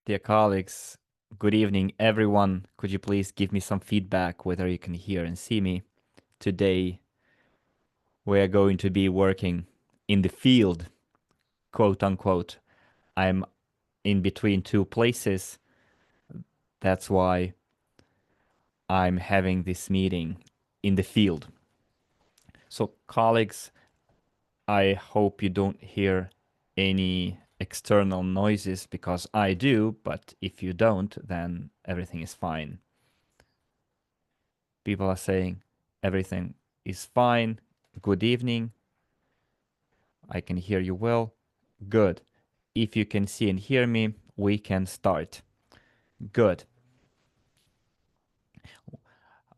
Dear colleagues, good evening, everyone. Could you please give me some feedback whether you can hear and see me? Today, we are going to be working in the field, quote unquote. I'm in between two places. That's why I'm having this meeting in the field. So, colleagues, I hope you don't hear any external noises because I do, but if you don't, then everything is fine. People are saying everything is fine. Good evening. I can hear you well. Good. If you can see and hear me, we can start. Good.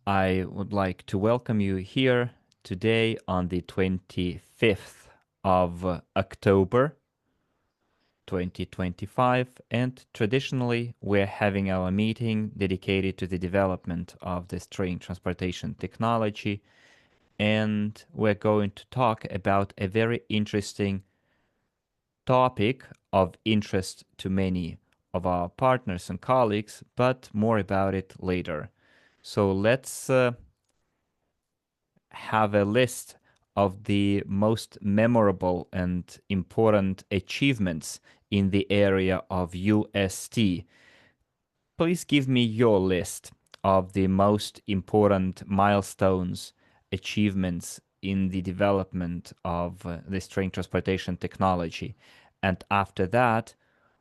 I would like to welcome you here today on the 25th of October 2025, and traditionally we're having our meeting dedicated to the development of the train transportation technology, and we're going to talk about a very interesting topic of interest to many of our partners and colleagues, but more about it later. So let's have a list of the most memorable and important achievements in the area of UST. Please give me your list of the most important milestones, achievements in the development of this train transportation technology. And after that,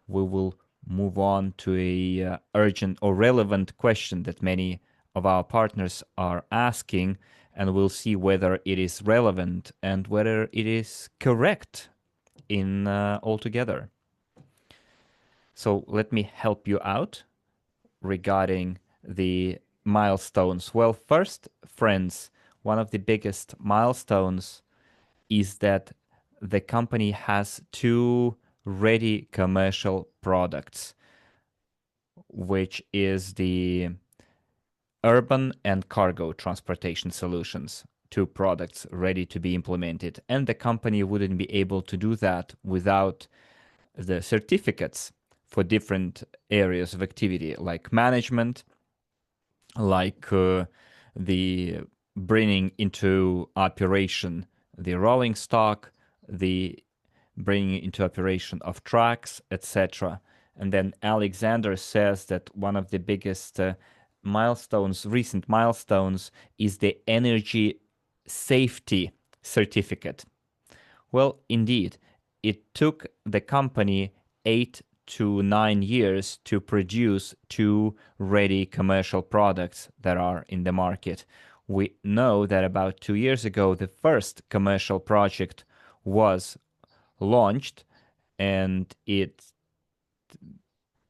we will move on to a urgent or relevant question that many of our partners are asking, and we'll see whether it is relevant and whether it is correct in altogether. So let me help you out regarding the milestones. Well, first, friends, one of the biggest milestones is that the company has two ready commercial products, which is the urban and cargo transportation solutions, two products ready to be implemented. And the company wouldn't be able to do that without the certificates for different areas of activity, like management, like the bringing into operation the rolling stock, the bringing into operation of trucks, etc. And then Alexander says that one of the biggest milestones, recent milestones, is the energy safety certificate. Well, indeed, it took the company 8 to 9 years to produce two ready commercial products that are in the market. We know that about 2 years ago, the first commercial project was launched, and it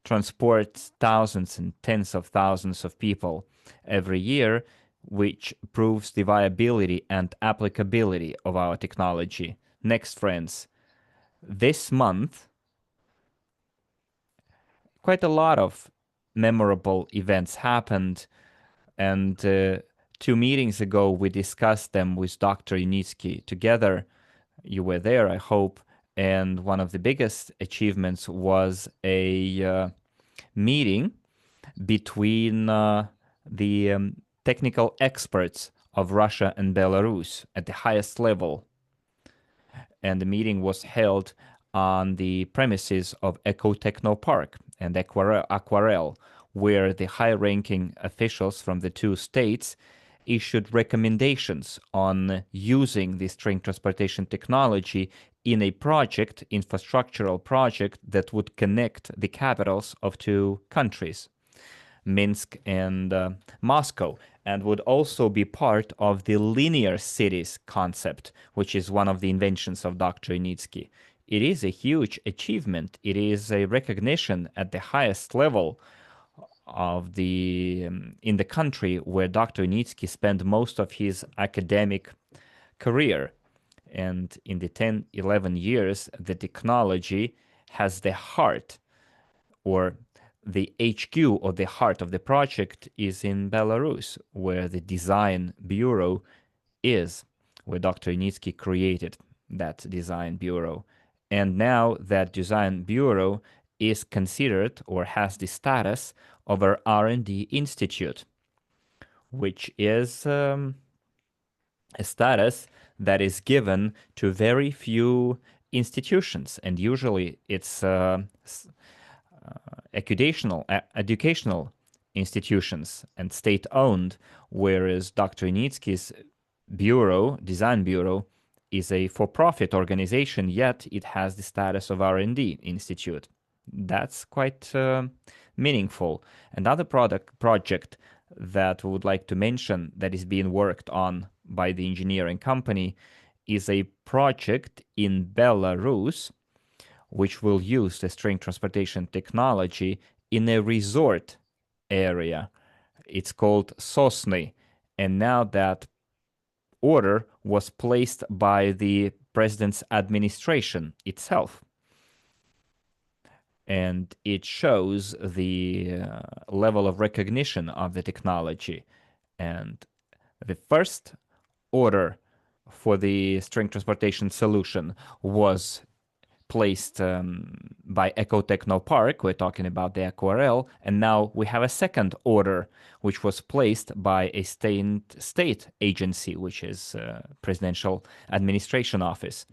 transports thousands and tens of thousands of people every year, which proves the viability and applicability of our technology. Next, friends, this month, quite a lot of memorable events happened, and 2 meetings ago we discussed them with Dr. Unitsky together. You were there, I hope, and one of the biggest achievements was a meeting between the technical experts of Russia and Belarus at the highest level. And the meeting was held on the premises of Ecotechno Park and Aquarel, where the high-ranking officials from the two states issued recommendations on using this train transportation technology in a project, infrastructural project, that would connect the capitals of two countries, Minsk and Moscow, and would also be part of the linear cities concept, which is one of the inventions of Dr. Unitsky. It is a huge achievement. It is a recognition at the highest level of in the country where Dr. Unitsky spent most of his academic career. And in the 10-11 years, the technology has the heart, or the HQ, or the heart of the project, is in Belarus, where the design bureau is, where Dr. Unitsky created that design bureau. And now that design bureau is considered or has the status of an R&D institute, which is a status that is given to very few institutions, and usually it's educational institutions and state-owned, whereas Dr. Unitsky's design bureau, is a for-profit organization, yet it has the status of R&D institute. That's quite meaningful. Another project that we would like to mention that is being worked on by the engineering company is a project in Belarus which will use the string transportation technology in a resort area. It's called Sosny. And now that order was placed by the president's administration itself. And it shows the level of recognition of the technology. And the first order for the string transportation solution was placed by Ecotechno Park. We're talking about the EcoRL, and now we have a second order, which was placed by a state agency, which is Presidential Administration Office.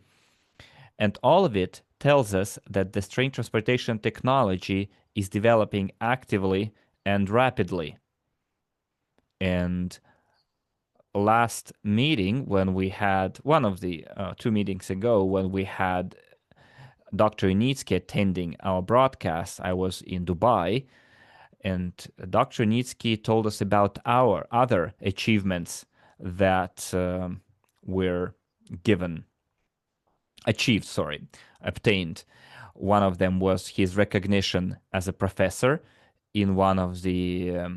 And all of it tells us that the string transportation technology is developing actively and rapidly. And last meeting, when we had one of the 2 meetings ago, when we had Dr. Unitsky attending our broadcast, I was in Dubai, and Dr. Unitsky told us about our other achievements that were obtained. One of them was his recognition as a professor in one of the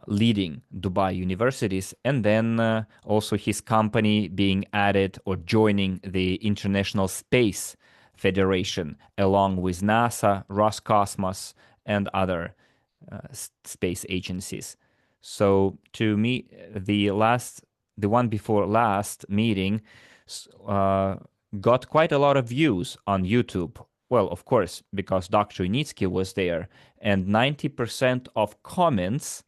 leading Dubai universities, and then also his company being added or joining the International Space Federation, along with NASA, Roscosmos, and other space agencies. So to me, the one before last meeting got quite a lot of views on YouTube. Well, of course, because Dr. Unitsky was there, and 90% of comments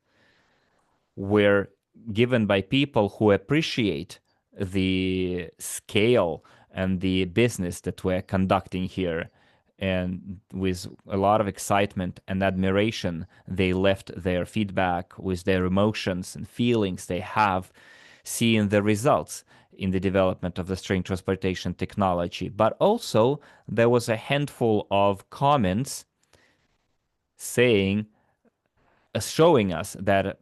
were given by people who appreciate the scale and the business that we're conducting here. And with a lot of excitement and admiration, they left their feedback with their emotions and feelings they have seeing the results in the development of the string transportation technology. But also, there was a handful of comments showing us that,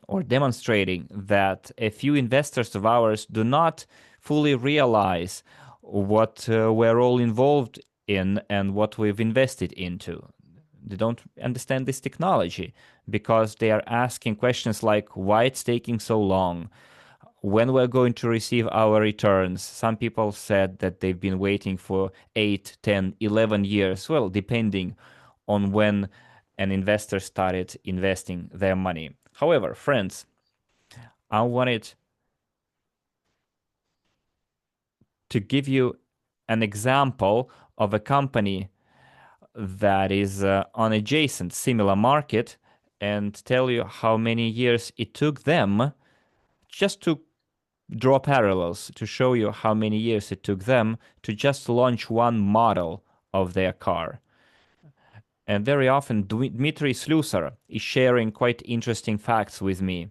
or demonstrating that, a few investors of ours do not fully realize what we're all involved in and what we've invested into. They don't understand this technology because they are asking questions like why it's taking so long, when we're going to receive our returns. Some people said that they've been waiting for 8, 10, 11 years, well, depending on when an investor started investing their money. However, friends, I wanted to give you an example of a company that is on adjacent similar market and tell you how many years it took them, just to draw parallels, to show you how many years it took them to just launch one model of their car. And very often Dmitry Slusar is sharing quite interesting facts with me.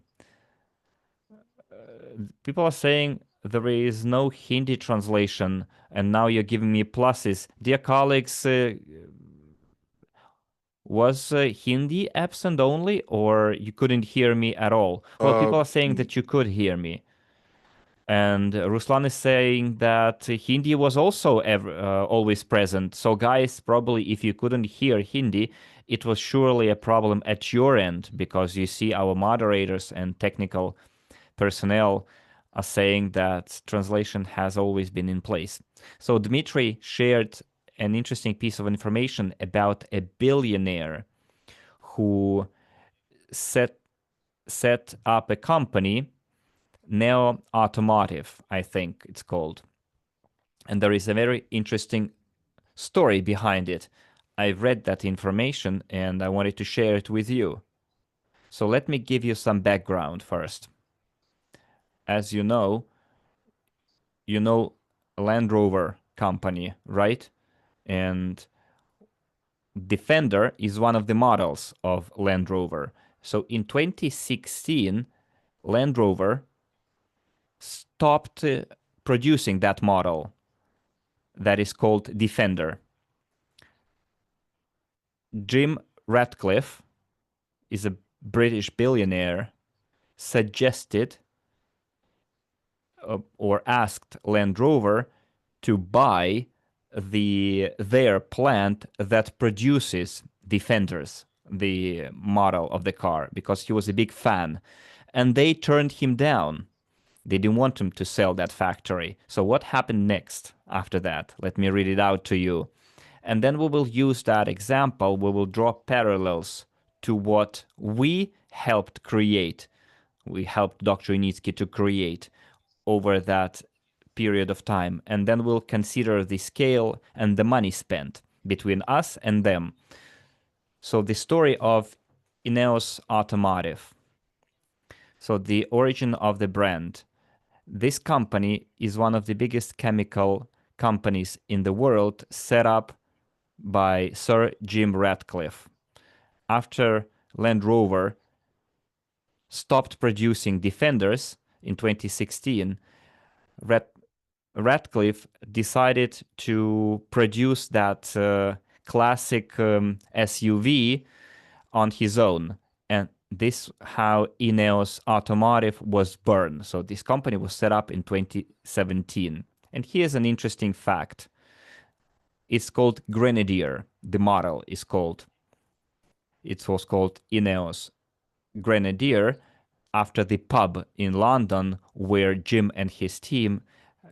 People are saying there is no Hindi translation, and now you're giving me pluses. Dear colleagues, was Hindi absent only, or you couldn't hear me at all? Well, Uh, people are saying that you could hear me. And Ruslan is saying that Hindi was also always present. So, guys, probably if you couldn't hear Hindi, it was surely a problem at your end, because you see our moderators and technical personnel are saying that translation has always been in place. So Dmitry shared an interesting piece of information about a billionaire who set up a company, Neo Automotive, I think it's called. And there is a very interesting story behind it. I've read that information and I wanted to share it with you. So let me give you some background first. As you know Land Rover company, right? And Defender is one of the models of Land Rover. So in 2016, Land Rover stopped producing that model that is called Defender. Jim Ratcliffe is a British billionaire, suggested or asked Land Rover to buy their plant that produces Defenders, the model of the car, because he was a big fan. And they turned him down. They didn't want him to sell that factory. So what happened next after that? Let me read it out to you. And then we will use that example. We will draw parallels to what we helped create. We helped Dr. Unitsky to create over that period of time. And then we'll consider the scale and the money spent between us and them. So the story of Ineos Automotive. So the origin of the brand. This company is one of the biggest chemical companies in the world, set up by Sir Jim Ratcliffe. After Land Rover stopped producing Defenders in 2016, Ratcliffe decided to produce that classic SUV on his own. And this how Ineos Automotive was born. So this company was set up in 2017. And here's an interesting fact. It's called Grenadier. The model is called. It was called Ineos Grenadier after the pub in London where Jim and his team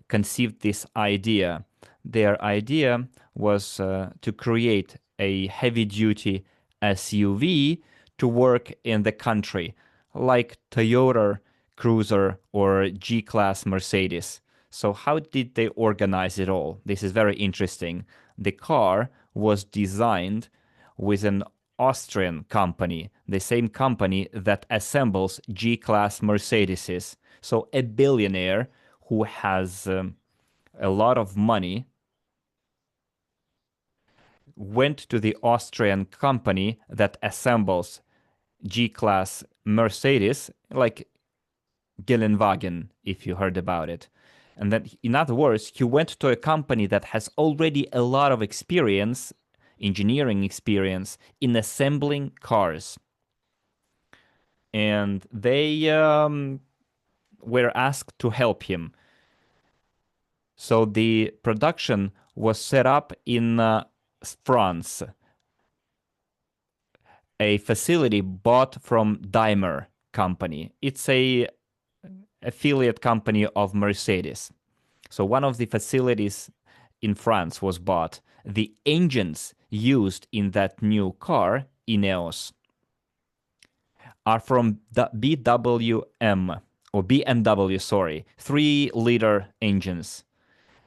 conceived this idea. Their idea was to create a heavy-duty SUV to work in the country, like Toyota Cruiser or G-Class Mercedes. So how did they organize it all? This is very interesting. The car was designed with an Austrian company, the same company that assembles G-Class Mercedeses. So a billionaire who has a lot of money went to the Austrian company that assembles G-Class Mercedes, like Geländewagen, if you heard about it. And then, in other words, he went to a company that has already a lot of experience, engineering experience, in assembling cars. And they were asked to help him. So the production was set up in France, a facility bought from Daimler company. It's a affiliate company of Mercedes. So one of the facilities in France was bought. The engines used in that new car, Ineos, are from the BMW, sorry, 3-liter engines.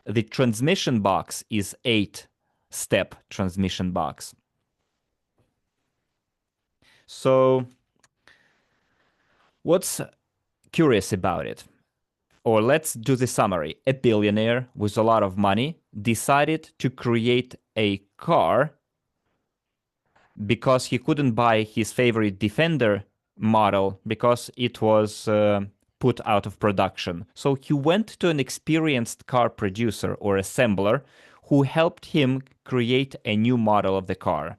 The transmission box is 8-step transmission box. So what's curious about it? Or let's do the summary. A billionaire with a lot of money decided to create a car because he couldn't buy his favorite Defender model because it was put out of production. So he went to an experienced car producer or assembler who helped him create a new model of the car.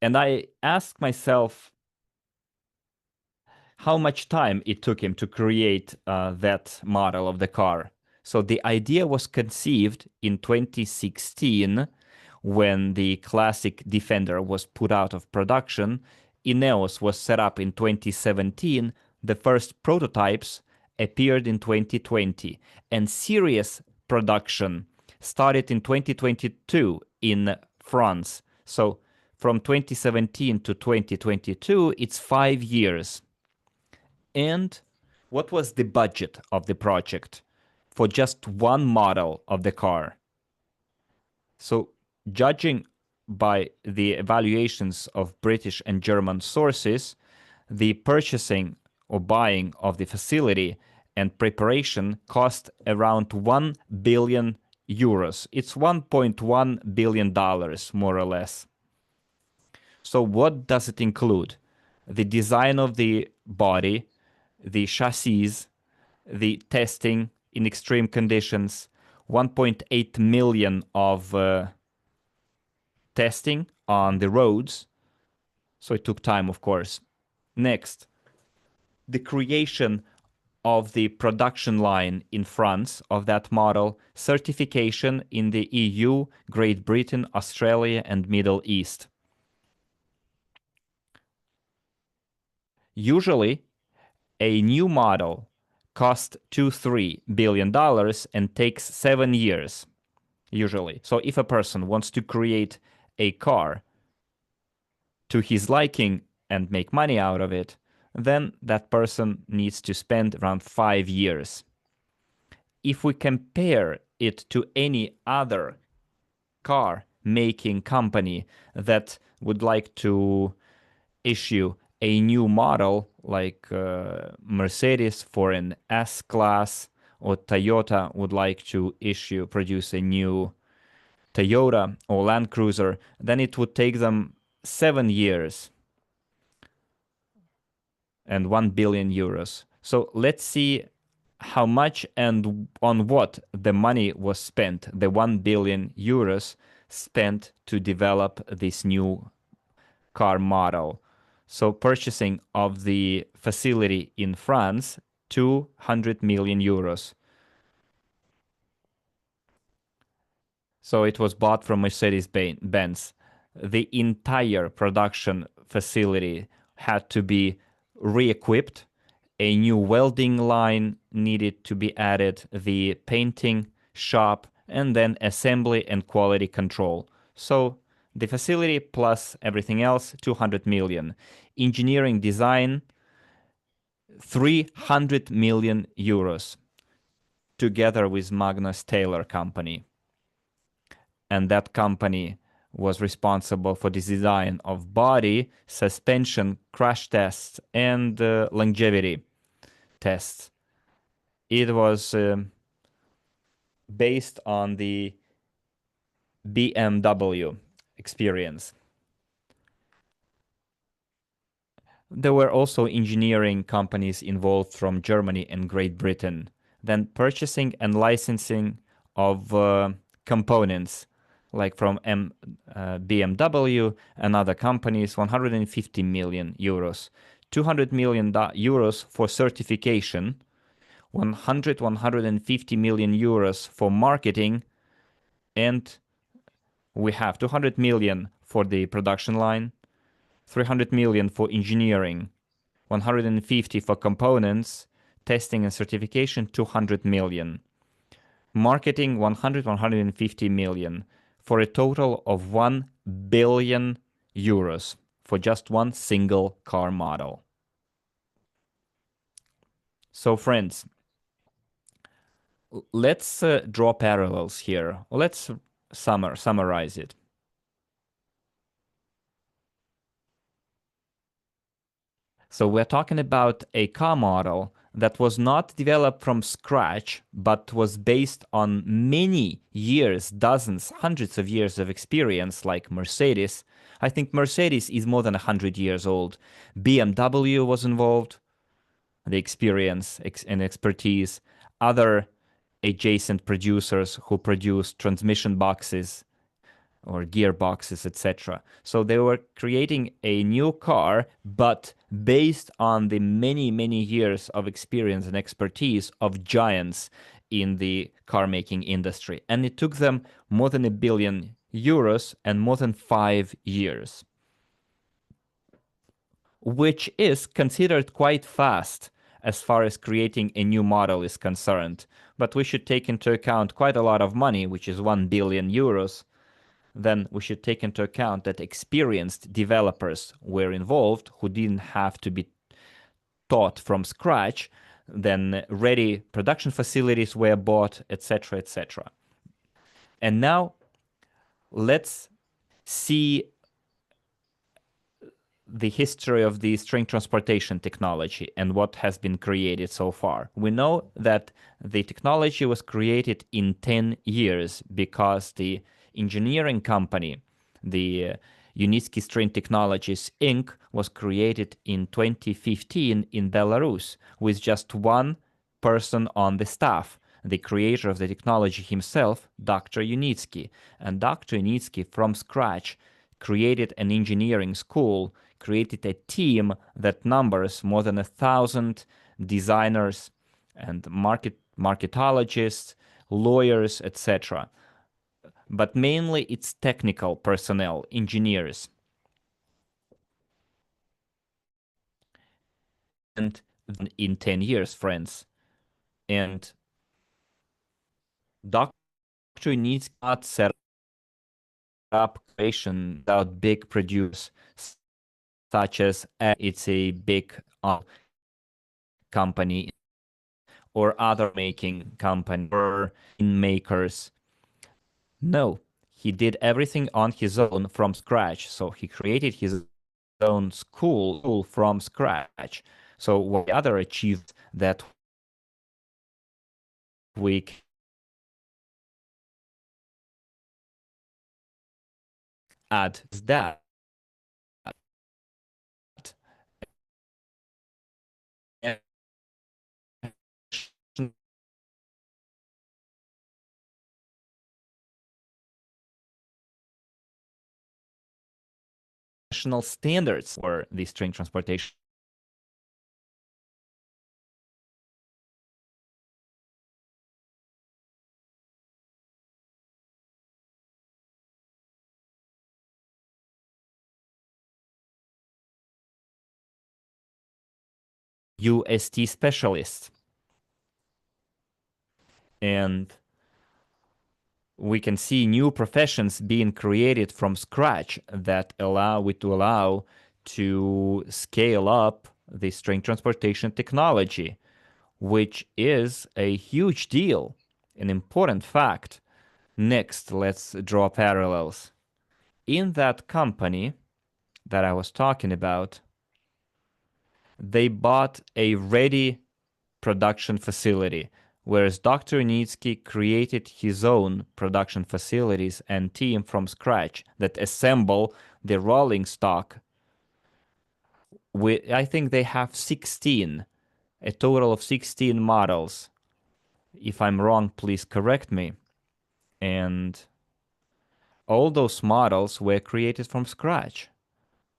And I asked myself how much time it took him to create that model of the car. So the idea was conceived in 2016 when the classic Defender was put out of production. Ineos was set up in 2017. The first prototypes appeared in 2020, and serious production started in 2022 in France. So from 2017 to 2022, it's 5 years. And what was the budget of the project? for just one model of the car. So, judging by the evaluations of British and German sources, the purchasing or buying of the facility and preparation cost around 1 billion euros. It's $1.1 billion, more or less. So, what does it include? The design of the body, the chassis, the testing in extreme conditions, 1.8 million of testing on the roads. So it took time, of course. Next, the creation of the production line in France of that model, certification in the EU, Great Britain, Australia, and Middle East. Usually, a new model costs $2-3 billion and takes 7 years, usually. So if a person wants to create a car to his liking and make money out of it, then that person needs to spend around 5 years. If we compare it to any other car making company that would like to issue a new model like Mercedes for an S-Class, or Toyota would like to produce a new Toyota or Land Cruiser, then it would take them 7 years and 1 billion euros. So let's see how much and on what the money was spent, the 1 billion euros spent to develop this new car model. So purchasing of the facility in France, 200 million euros. So it was bought from Mercedes-Benz. The entire production facility had to be re-equipped. A new welding line needed to be added, the painting shop, and then assembly and quality control. So the facility plus everything else, 200 million. Engineering design, 300 million euros, together with Magnus Taylor Company. And that company was responsible for the design of body, suspension, crash tests, and longevity tests. It was based on the BMW experience. There were also engineering companies involved from Germany and Great Britain. Then purchasing and licensing of components like from BMW and other companies, 150 million euros. 200 million euros for certification, 150 million euros for marketing, and we have 200 million for the production line, 300 million for engineering, 150 for components, testing and certification, 200 million. Marketing, 150 million, for a total of 1 billion euros for just one single car model. So friends, let's draw parallels here. Let's summarize it. So we're talking about a car model that was not developed from scratch, but was based on many years, dozens, hundreds of years of experience, like Mercedes. I think Mercedes is more than 100 years old. BMW was involved, the experience and expertise. Other adjacent producers who produced transmission boxes or gearboxes, etc. So they were creating a new car, but based on the many, many years of experience and expertise of giants in the car making industry. And it took them more than 1 billion euros and more than 5 years, which is considered quite fast as far as creating a new model is concerned. But we should take into account quite a lot of money, which is 1 billion euros. Then we should take into account that experienced developers were involved who didn't have to be taught from scratch. then ready production facilities were bought, etc., etc. And now let's see the history of the string transportation technology and what has been created so far. We know that the technology was created in 10 years because the engineering company, the Unitsky String Technologies Inc., was created in 2015 in Belarus with just one person on the staff, the creator of the technology himself, Dr. Unitsky. And Dr. Unitsky, from scratch, created an engineering school, created a team that numbers more than 1,000 designers and marketologists, lawyers, etc. But mainly it's technical personnel, engineers. And in 10 years, friends. And Dr. needs not set up creation without big producers such as it's a big company or other making company or in makers. No, he did everything on his own from scratch. So he created his own school from scratch. So what the other achieved that we add is that national standards for the string transportation. UST specialists. And we can see new professions being created from scratch that allow to scale up the string transportation technology, which is a huge deal, an important fact. Next, let's draw parallels. In that company that I was talking about, they bought a ready production facility, whereas Dr. Unitsky created his own production facilities and team from scratch that assemble the rolling stock. I think they have 16, a total of 16 models. If I'm wrong, please correct me. And all those models were created from scratch.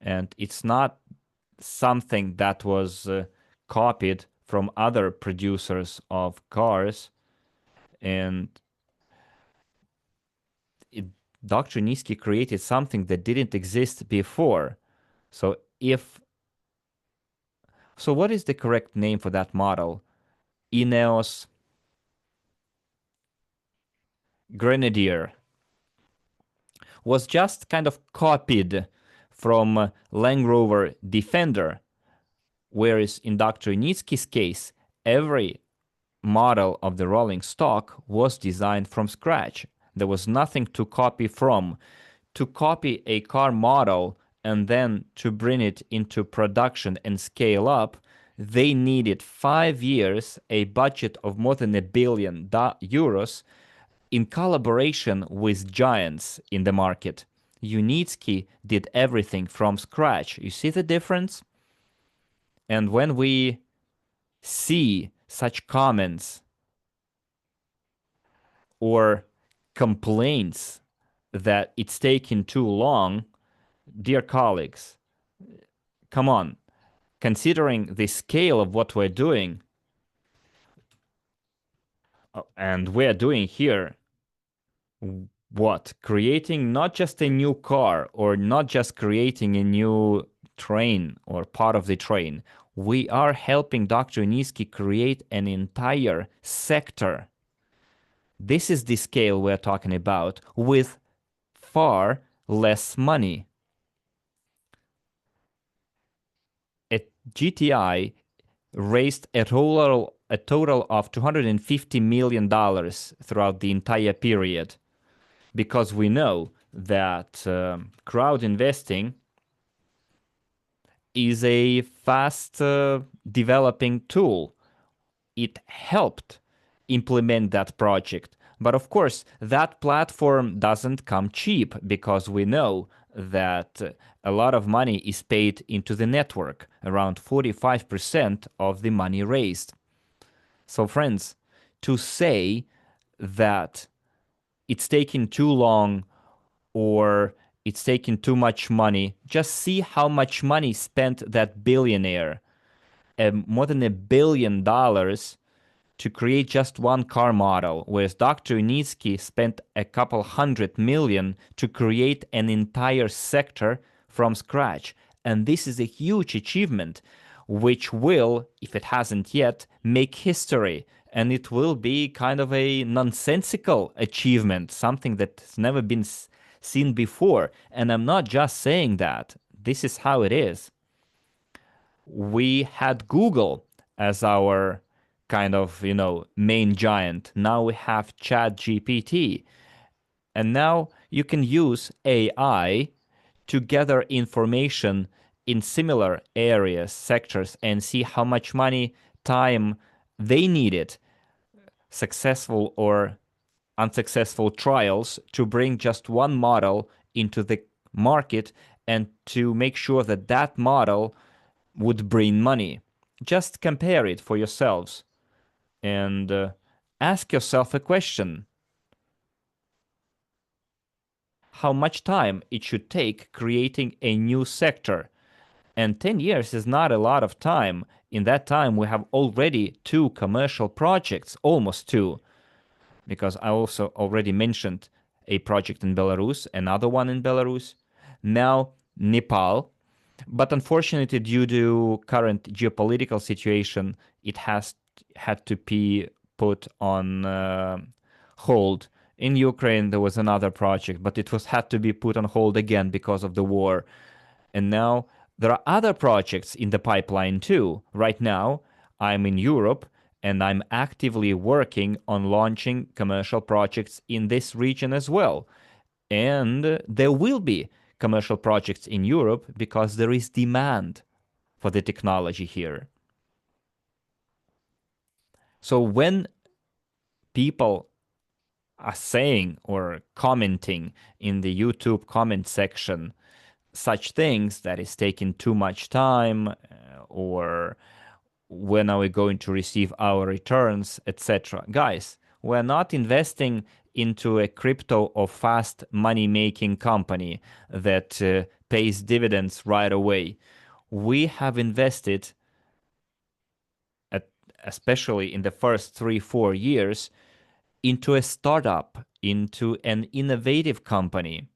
And it's not something that was copied from other producers of cars. And it, Dr. Nisky created something that didn't exist before. So what is the correct name for that model? Ineos Grenadier was just kind of copied from Land Rover Defender, whereas in Dr. Nitsky's case, every model of the rolling stock was designed from scratch. There was nothing to copy from. To copy a car model and then to bring it into production and scale up, they needed 5 years, a budget of more than €1 billion, in collaboration with giants in the market. Unitsky did everything from scratch. You see the difference? And when we see such comments or complaints that it's taking too long, dear colleagues, come on, considering the scale of what we're doing, and we're doing here, what? Creating not just a new car or not just creating a new train or part of the train. We are helping Dr. Nisky create an entire sector. This is the scale we're talking about with far less money. At GTI raised a total a total of $250 million throughout the entire period, because we know that crowd investing is a fast developing tool. It helped implement that project. But of course, that platform doesn't come cheap, because we know that a lot of money is paid into the network, around 45% of the money raised. So, friends, to say that it's taking too long or it's taking too much money, just see how much money spent that billionaire. More than $1 billion to create just one car model, whereas Dr. Unitsky spent a couple hundred million to create an entire sector from scratch. And this is a huge achievement, which will, if it hasn't yet, make history. And it will be kind of a nonsensical achievement, something that's never been seen before. And I'm not just saying that. This is how it is. We had Google as our kind of, main giant. Now we have Chat GPT. And now you can use AI to gather information in similar areas, sectors, and see how much money, time they needed, successful or unsuccessful trials, to bring just one model into the market and to make sure that that model would bring money. Just compare it for yourselves and ask yourself a question. How much time it should take creating a new sector? And 10 years is not a lot of time. In that time, we have already two commercial projects, almost two, because I also already mentioned a project in Belarus, another one in Belarus, now Nepal. But unfortunately, due to current geopolitical situation, it has had to be put on hold. In Ukraine, there was another project, but it was had to be put on hold again because of the war. And now there are other projects in the pipeline too. Right now, I'm in Europe and I'm actively working on launching commercial projects in this region as well. And there will be commercial projects in Europe because there is demand for the technology here. So when people are saying or commenting in the YouTube comment section such things, that is taking too much time, or when are we going to receive our returns, etc. Guys, we're not investing into a crypto or fast money making company that pays dividends right away. We have invested, especially in the first 3-4 years, into a startup, into an innovative company.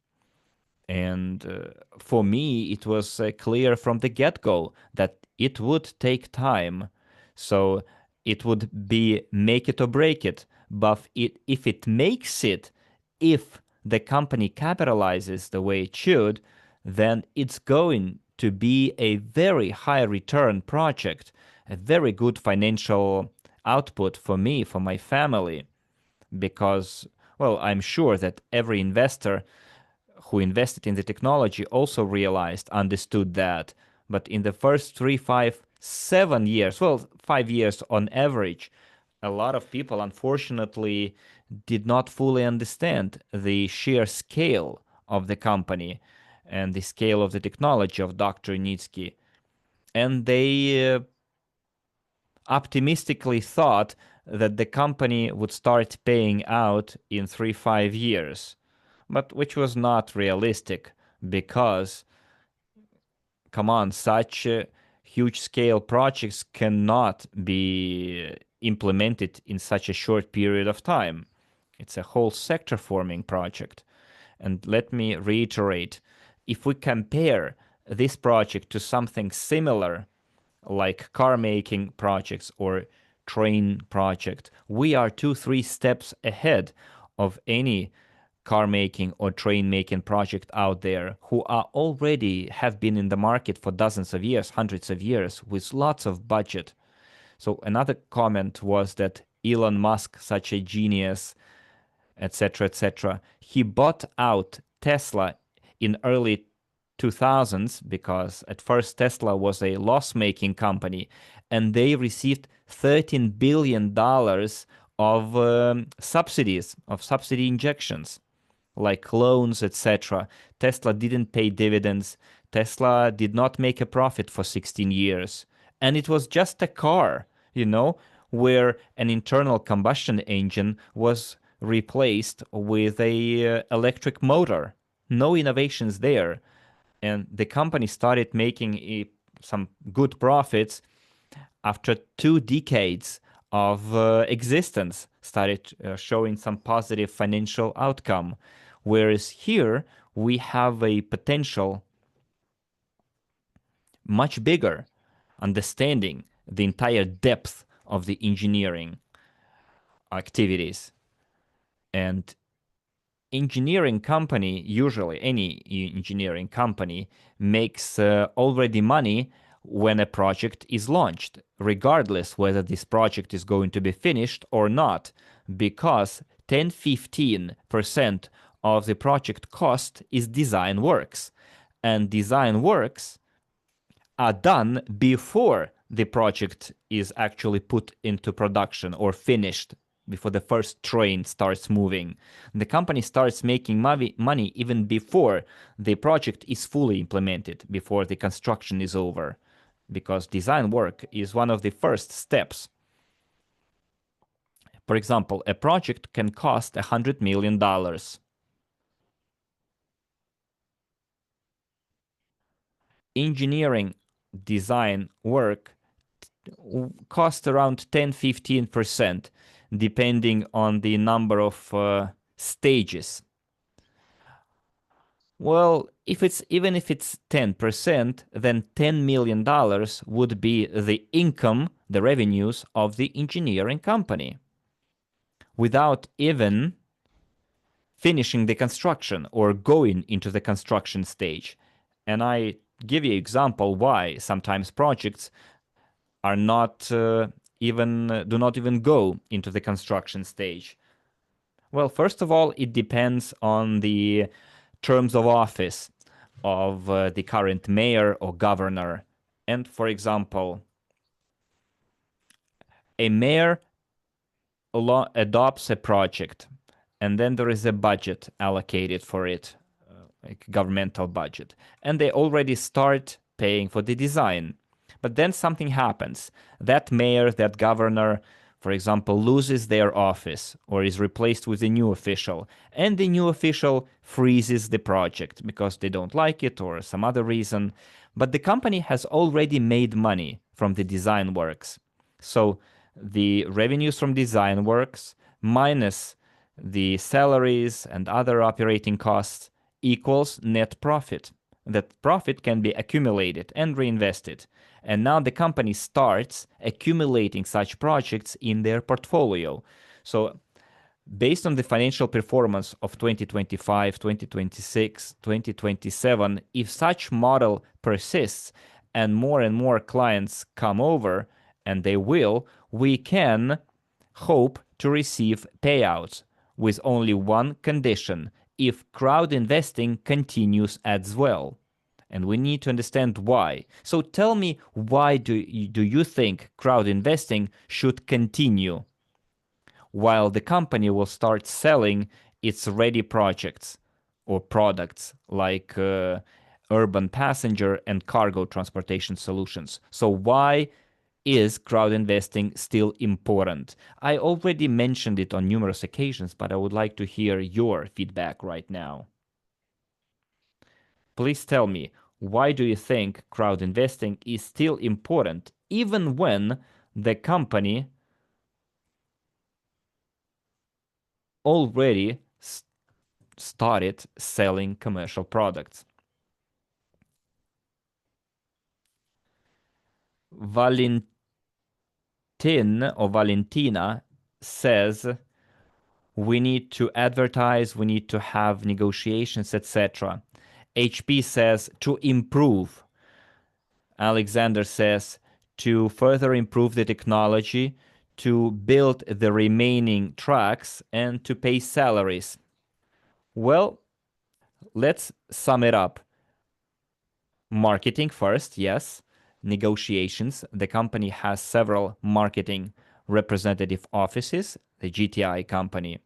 And for me, it was clear from the get-go that it would take time. So it would be make it or break it. But if it makes it, if the company capitalizes the way it should, then it's going to be a very high return project, a very good financial output for me, for my family. Because, well, I'm sure that every investor who invested in the technology also realized, understood that. But in the first 3, 5, 7 years, well, 5 years on average, a lot of people unfortunately did not fully understand the sheer scale of the company and the scale of the technology of Dr. Unitsky. And they optimistically thought that the company would start paying out in 3, 5 years, but which was not realistic, because, come on, such huge scale projects cannot be implemented in such a short period of time. It's a whole sector forming project. And let me reiterate, if we compare this project to something similar, like car making projects or train project, we are 2-3 steps ahead of any car making or train making project out there who are already have been in the market for dozens of years, hundreds of years, with lots of budget. So another comment was that Elon Musk, such a genius, etc., etc., he bought out Tesla in early 2000s because at first Tesla was a loss-making company and they received $13 billion of subsidies, of subsidy injections like loans, etc. Tesla didn't pay dividends. Tesla did not make a profit for 16 years. And it was just a car, you know, where an internal combustion engine was replaced with a electric motor. No innovations there. And the company started making some good profits after 2 decades of existence, started showing some positive financial outcome. Whereas here we have a potential much bigger, understanding the entire depth of the engineering activities. And engineering company, usually any engineering company, makes already money when a project is launched, regardless whether this project is going to be finished or not, because 10-15% of the project cost is design works. And design works are done before the project is actually put into production or finished, before the first train starts moving. The company starts making money even before the project is fully implemented, before the construction is over, because design work is one of the first steps. For example, a project can cost $100 million. Engineering design work cost around 10-15%, depending on the number of stages. Well, if it's even if it's 10%, then $10 million would be the income, the revenues of the engineering company, without even finishing the construction or going into the construction stage. And I give you example why sometimes projects are not even do not even go into the construction stage. Well, first of all, it depends on the terms of office of the current mayor or governor. And for example, a mayor adopts a project, and then there is a budget allocated for it, like governmental budget, and they already start paying for the design. But then something happens. That mayor, that governor, for example, loses their office or is replaced with a new official, and the new official freezes the project because they don't like it or some other reason. But the company has already made money from the design works. So the revenues from design works minus the salaries and other operating costs equals net profit. That profit can be accumulated and reinvested. And now the company starts accumulating such projects in their portfolio. So based on the financial performance of 2025, 2026, 2027, if such model persists and more clients come over, and they will, we can hope to receive payouts with only one condition: if crowd investing continues as well. And we need to understand why. So tell me, why do you think crowd investing should continue while the company will start selling its ready projects or products like urban passenger and cargo transportation solutions? So why is crowd investing still important? I already mentioned it on numerous occasions, but I would like to hear your feedback right now. Please tell me, why do you think crowd investing is still important even when the company already started selling commercial products? Valentin or Valentina says we need to advertise, we need to have negotiations, etc. HP says to improve. Alexander says to further improve the technology, to build the remaining tracks, and to pay salaries. Well, let's sum it up. Marketing first, yes. Negotiations. The company has several marketing representative offices. The GTI company,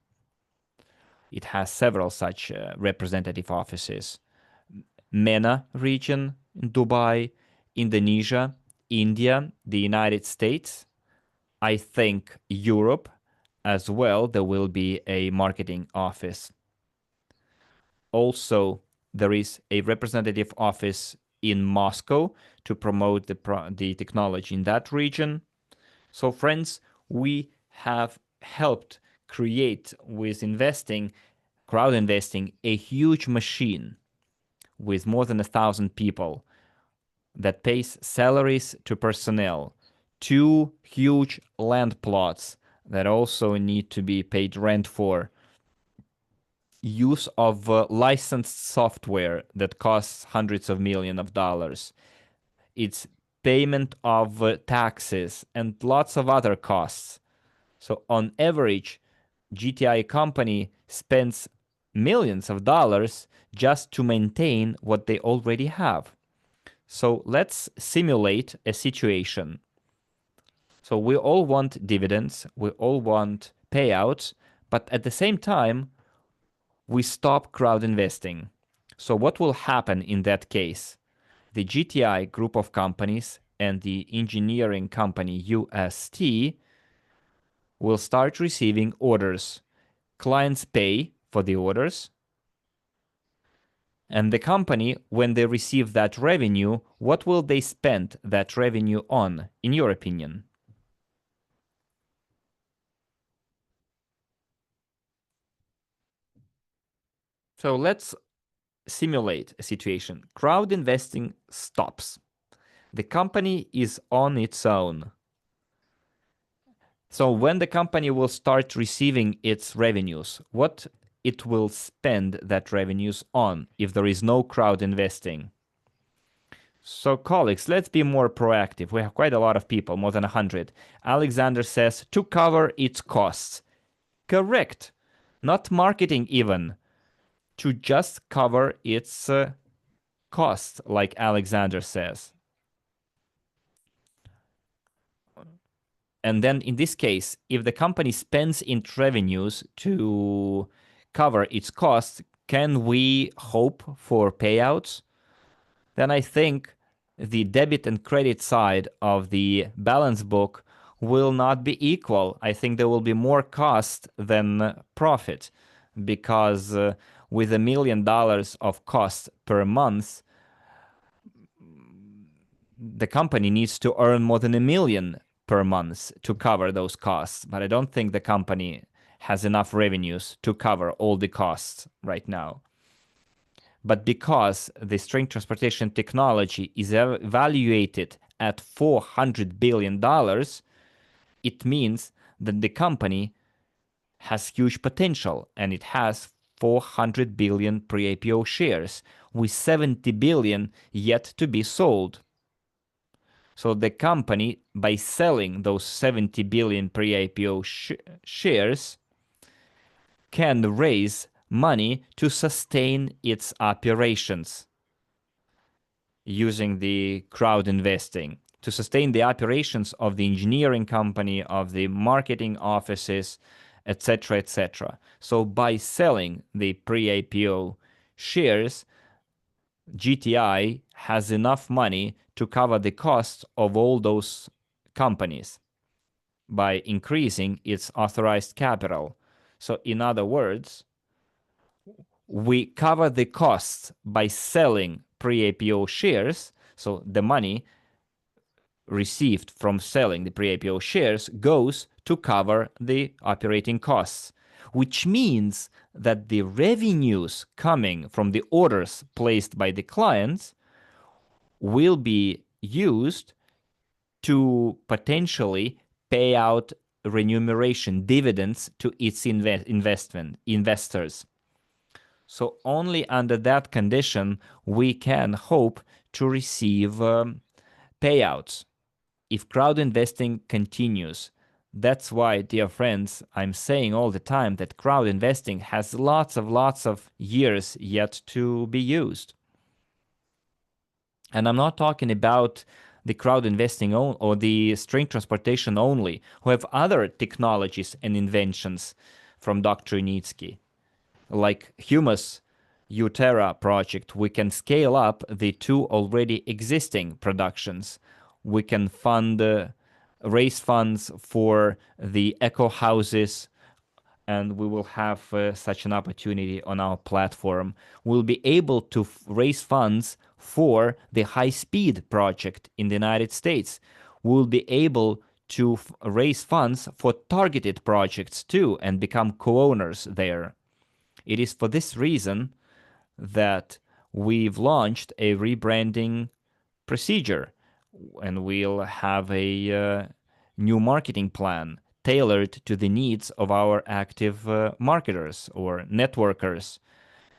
it has several such representative offices. MENA region in Dubai, Indonesia, India, the United States. I think Europe as well, there will be a marketing office. Also, there is a representative office in Moscow to promote the technology in that region. So, friends, we have helped create with investing, crowd investing, a huge machine with more than 1,000 people that pays salaries to personnel, two huge land plots that also need to be paid rent for, use of licensed software that costs hundreds of millions of dollars, it's payment of taxes and lots of other costs. So on average, GTI company spends millions of dollars just to maintain what they already have. So let's simulate a situation. So we all want dividends, we all want payouts, but at the same time, we stop crowd investing. So what will happen in that case? The GTI group of companies and the engineering company UST will start receiving orders. Clients pay for the orders, and the company, when they receive that revenue, what will they spend that revenue on, in your opinion? So let's simulate a situation. Crowd investing stops. The company is on its own. So when the company will start receiving its revenues, what it will spend that revenues on if there is no crowd investing? So colleagues, let's be more proactive. We have quite a lot of people, more than 100. Alexander says to cover its costs. Correct. Not marketing even. To just cover its costs, like Alexander says. And then in this case, if the company spends its revenues to cover its costs, can we hope for payouts? Then I think the debit and credit side of the balance book will not be equal. I think there will be more cost than profit because with $1 million of cost per month, the company needs to earn more than 1 million per month to cover those costs. But I don't think the company has enough revenues to cover all the costs right now. But because the string transportation technology is evaluated at $400 billion, it means that the company has huge potential and it has 400 billion pre-IPO shares with 70 billion yet to be sold. So the company, by selling those 70 billion pre-IPO shares, can raise money to sustain its operations using the crowd investing, to sustain the operations of the engineering company, of the marketing offices, etc., etc. So by selling the pre-IPO shares, GTI has enough money to cover the costs of all those companies by increasing its authorized capital. So in other words, we cover the costs by selling pre-IPO shares. So the money received from selling the pre-IPO shares goes to cover the operating costs, which means that the revenues coming from the orders placed by the clients will be used to potentially pay out remuneration dividends to its investors. So only under that condition we can hope to receive payouts. if crowd investing continues. That's why, dear friends, I'm saying all the time that crowd investing has lots of years yet to be used. And I'm not talking about the crowd investing or the string transportation only, who have other technologies and inventions from Dr. Unitsky. Like Humus Utera project, we can scale up the two already existing productions. We can raise funds for the eco houses, and we will have such an opportunity on our platform. We'll be able to raise funds for the high-speed project in the United States. We'll be able to raise funds for targeted projects too and become co-owners there. It is for this reason that we've launched a rebranding procedure, and we'll have a new marketing plan tailored to the needs of our active marketers or networkers.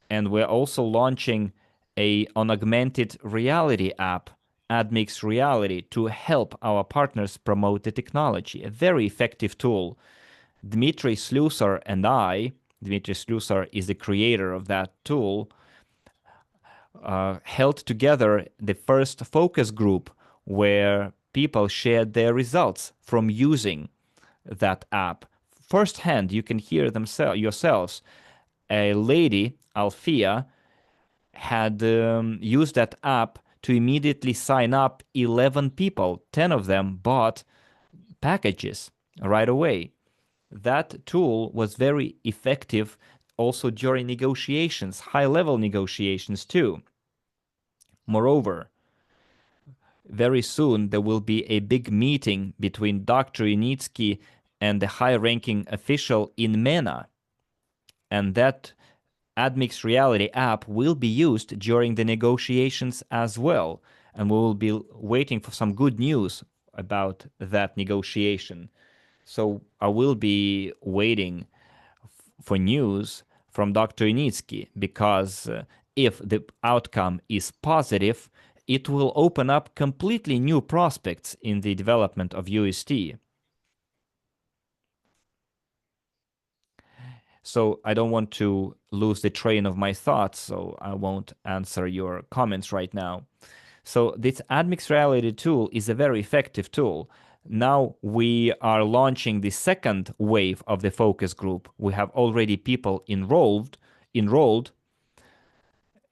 And we're also launching an augmented reality app, AdMix Reality, to help our partners promote the technology. A very effective tool. Dmitry Slusar and Dmitry Slusar is the creator of that tool, held together the first focus group where people shared their results from using that app. Firsthand, you can hear yourselves. A lady, Alfia, had used that app to immediately sign up 11 people. 10 of them bought packages right away. That tool was very effective also during negotiations, high-level negotiations too. Moreover, very soon there will be a big meeting between Dr. Unitsky and the high-ranking official in MENA, and that AdMix Reality app will be used during the negotiations as well, and we will be waiting for some good news about that negotiation. So I will be waiting for news from Dr. Unitsky, because if the outcome is positive, it will open up completely new prospects in the development of UST. So I don't want to lose the train of my thoughts, so I won't answer your comments right now. So this AdMix Reality tool is a very effective tool. Now we are launching the second wave of the focus group. We have already people enrolled.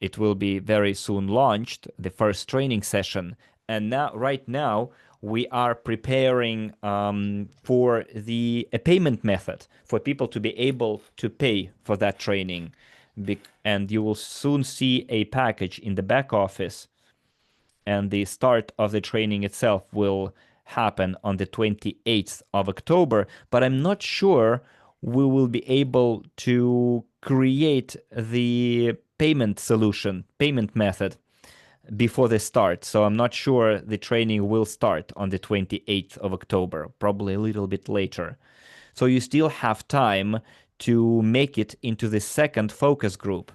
It will be very soon launched, the first training session. And right now, we are preparing for a payment method for people to be able to pay for that training. And you will soon see a package in the back office, and the start of the training itself will happen on the 28th of October. But I'm not sure we will be able to create the payment method before the start. So I'm not sure the training will start on the 28th of October, probably a little bit later. So you still have time to make it into the second focus group.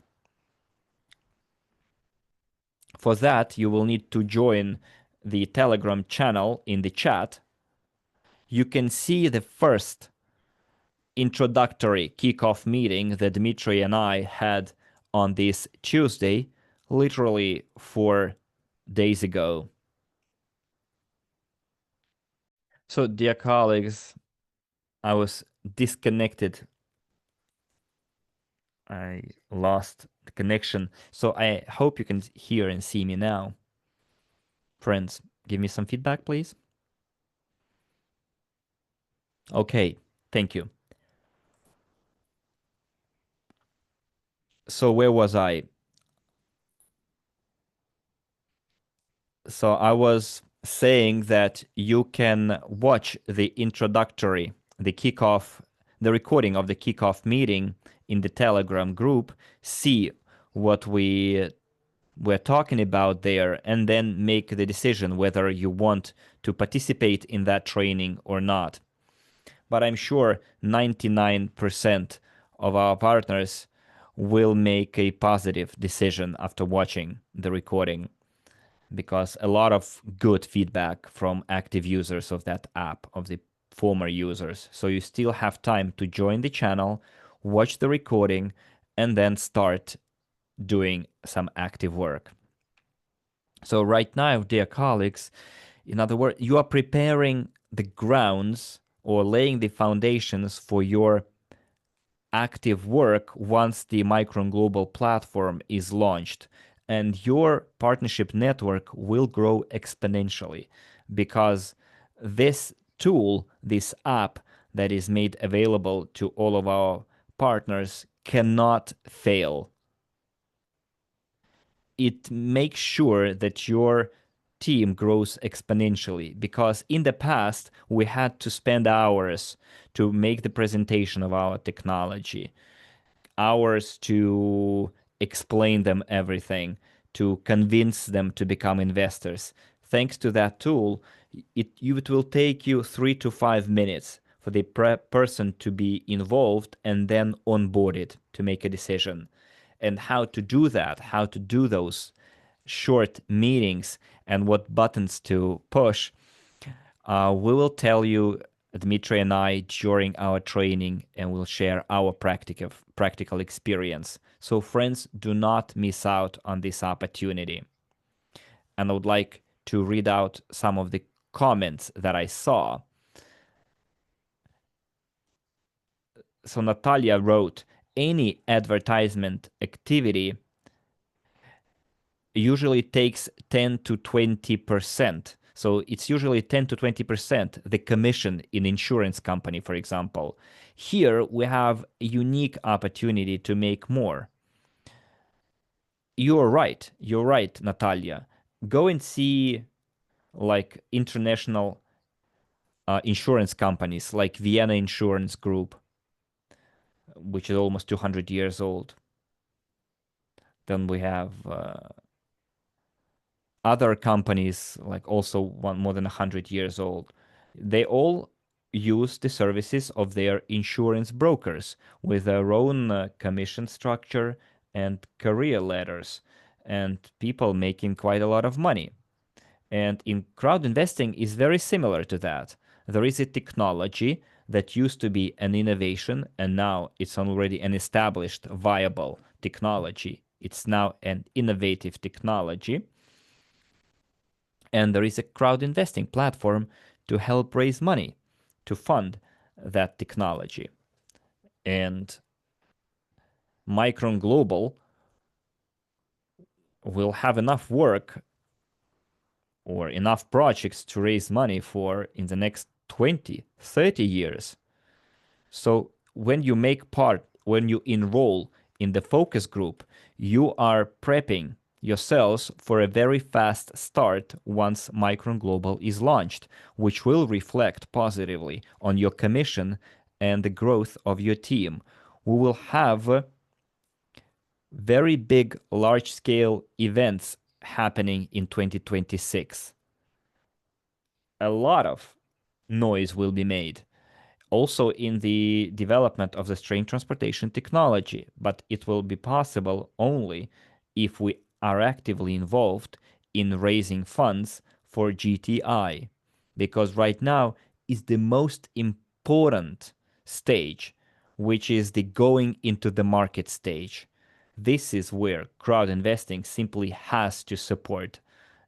For that, you will need to join the Telegram channel in the chat. You can see the first introductory kickoff meeting that Dmitry and I had on this Tuesday, literally 4 days ago. So, dear colleagues, I was disconnected. I lost the connection. So I hope you can hear and see me now. Friends, give me some feedback, please. Okay, thank you. So where was I? So I was saying that you can watch the the recording of the kickoff meeting in the Telegram group, see what we're talking about there, and then make the decision whether you want to participate in that training or not. But I'm sure 99% of our partners will make a positive decision after watching the recording. because a lot of good feedback from active users of that app, of the former users. So you still have time to join the channel, watch the recording, and then start doing some active work. So right now, dear colleagues, in other words, you are preparing the grounds or laying the foundations for your active work once the Micron Global platform is launched. And your partnership network will grow exponentially because this tool, this app that is made available to all of our partners cannot fail. It makes sure that your team grows exponentially because in the past we had to spend hours to make the presentation of our technology, hours to explain them everything, to convince them to become investors. Thanks to that tool, it will take you 3 to 5 minutes for the person to be involved and then onboarded to make a decision. And how to do that, how to do those short meetings and what buttons to push, we will tell you, Dmitry and I, during our training, and we'll share our practical experience. So, friends, do not miss out on this opportunity. And I would like to read out some of the comments that I saw. So, Natalia wrote, any advertisement activity usually takes 10 to 20%. So it's usually 10 to 20% the commission in insurance company, for example. Here we have a unique opportunity to make more. You're right. You're right, Natalia. Go and see like international insurance companies like Vienna Insurance Group, which is almost 200 years old. Then we have other companies like also one more than 100 years old. They all use the services of their insurance brokers with their own commission structure and career ladders, and people making quite a lot of money. And in crowd investing is very similar to that. There is a technology that used to be an innovation and now it's already an established viable technology. It's now an innovative technology, and there is a crowd investing platform to help raise money to fund that technology. And Micron Global will have enough work or enough projects to raise money for in the next 20, 30 years. So when you enroll in the focus group, you are prepping yourselves for a very fast start once Micron Global is launched, which will reflect positively on your commission and the growth of your team. We will have very big, large-scale events happening in 2026. A lot of noise will be made also in the development of the train transportation technology, but it will be possible only if we are actively involved in raising funds for GTI, because right now is the most important stage, which is the going into the market stage. This is where crowd investing simply has to support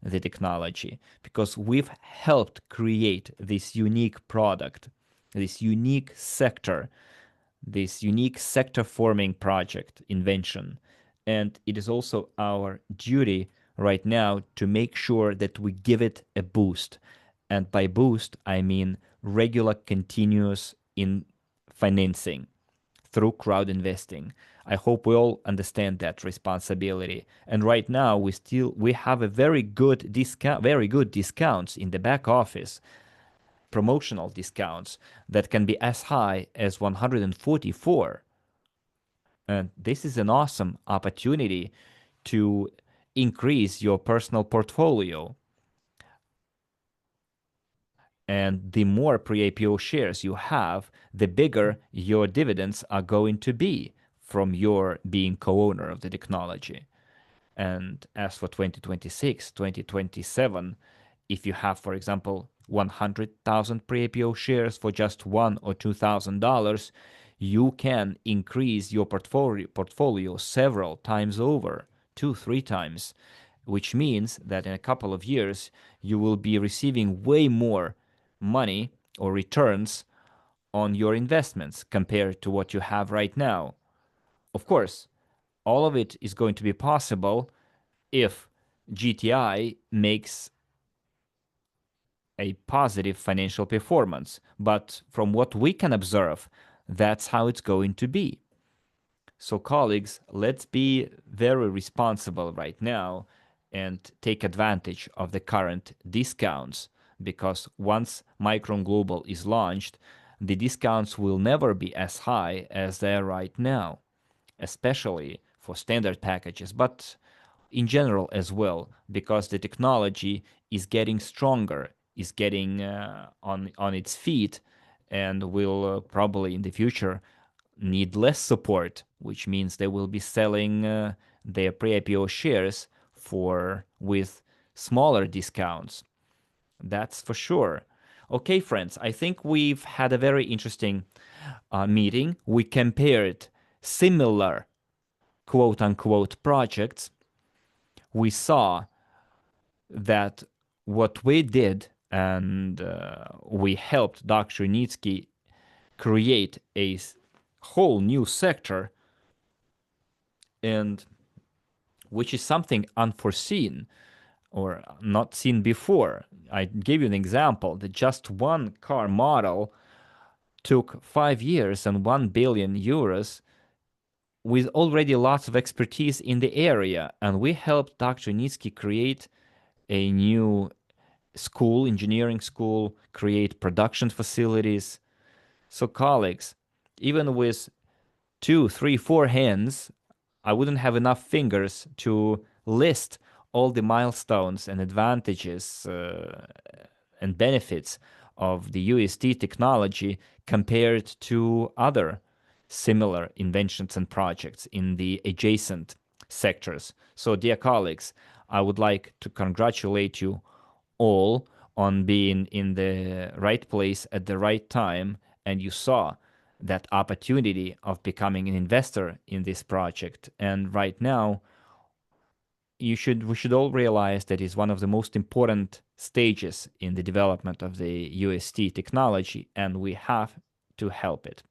the technology because we've helped create this unique product, this unique sector, this unique sector forming project invention. And it is also our duty right now to make sure that we give it a boost. And by boost, I mean regular, continuous in financing through crowd investing. I hope we all understand that responsibility. And right now we have a very good discounts in the back office, promotional discounts that can be as high as 144. And this is an awesome opportunity to increase your personal portfolio. And the more pre-IPO shares you have, the bigger your dividends are going to be from your being co-owner of the technology. And as for 2026, 2027, if you have, for example, 100,000 pre-IPO shares for just $1 or $2,000, you can increase your portfolio several times over, two, three times, which means that in a couple of years you will be receiving way more money or returns on your investments compared to what you have right now. Of course, all of it is going to be possible if GTI makes a positive financial performance. But from what we can observe, that's how it's going to be. So, colleagues, let's be very responsible right now and take advantage of the current discounts, because once Micron Global is launched, the discounts will never be as high as they are right now, especially for standard packages, but in general as well, because the technology is getting stronger, is getting on its feet, and will probably in the future need less support, which means they will be selling their pre-IPO shares for with smaller discounts. That's for sure. Okay, friends, I think we've had a very interesting meeting. We compared similar quote unquote projects. We saw that what we did, and we helped Dr. Unitsky create a whole new sector, and which is something unforeseen or not seen before. I gave you an example that just one car model took 5 years and 1 billion euros with already lots of expertise in the area. And we helped Dr. Unitsky create a new school, engineering school, create production facilities. So, colleagues, even with two, three, four hands, I wouldn't have enough fingers to list all the milestones and advantages and benefits of the UST technology compared to other similar inventions and projects in the adjacent sectors. So, dear colleagues, I would like to congratulate you all on being in the right place at the right time, and you saw that opportunity of becoming an investor in this project. And right now, we should all realize that it's one of the most important stages in the development of the UST technology, and we have to help it.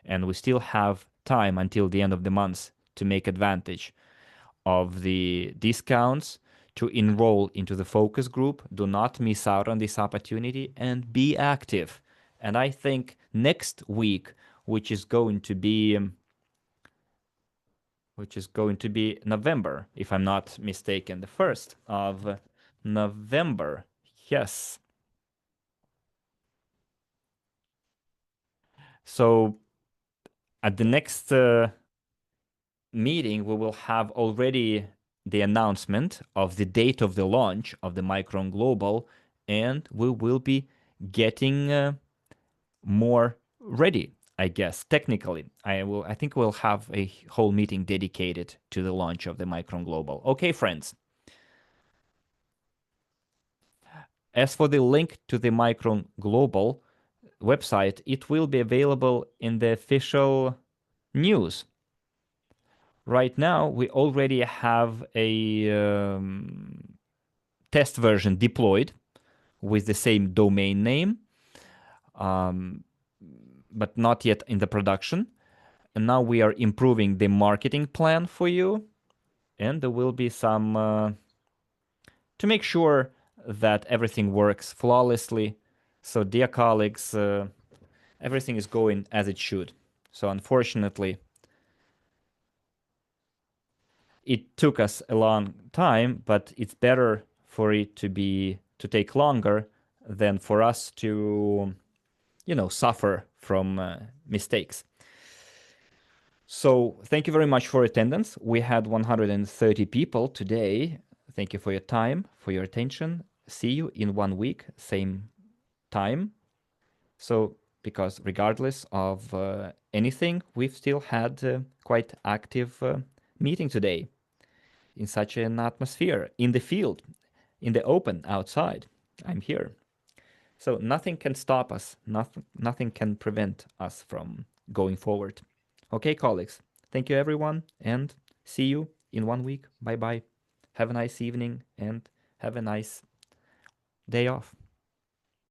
And we still have time until the end of the month to make advantage of the discounts, to enroll into the focus group. Do not miss out on this opportunity and be active. And I think next week, which is going to be November, if I'm not mistaken, the 1st of November. Yes. So at the next meeting, we will have already the announcement of the date of the launch of the Micron Global, and we will be getting more ready, I guess, technically. I think we'll have a whole meeting dedicated to the launch of the Micron Global. Okay, friends. As for the link to the Micron Global website, it will be available in the official news. Right now, we already have a test version deployed with the same domain name, but not yet in the production. And now we are improving the marketing plan for you, and there will be some to make sure that everything works flawlessly. So, dear colleagues, everything is going as it should. So, unfortunately, it took us a long time, but it's better for it to take longer than for us to, suffer from mistakes. So thank you very much for attendance. We had 130 people today. Thank you for your time, for your attention. See you in 1 week, same time. So, because regardless of anything, we've still had quite active meeting today. in such an atmosphere, in the field, in the open, outside. I'm here. So nothing can stop us, nothing can prevent us from going forward. Okay, colleagues, thank you everyone, and see you in 1 week. Bye bye. Have a nice evening and have a nice day off.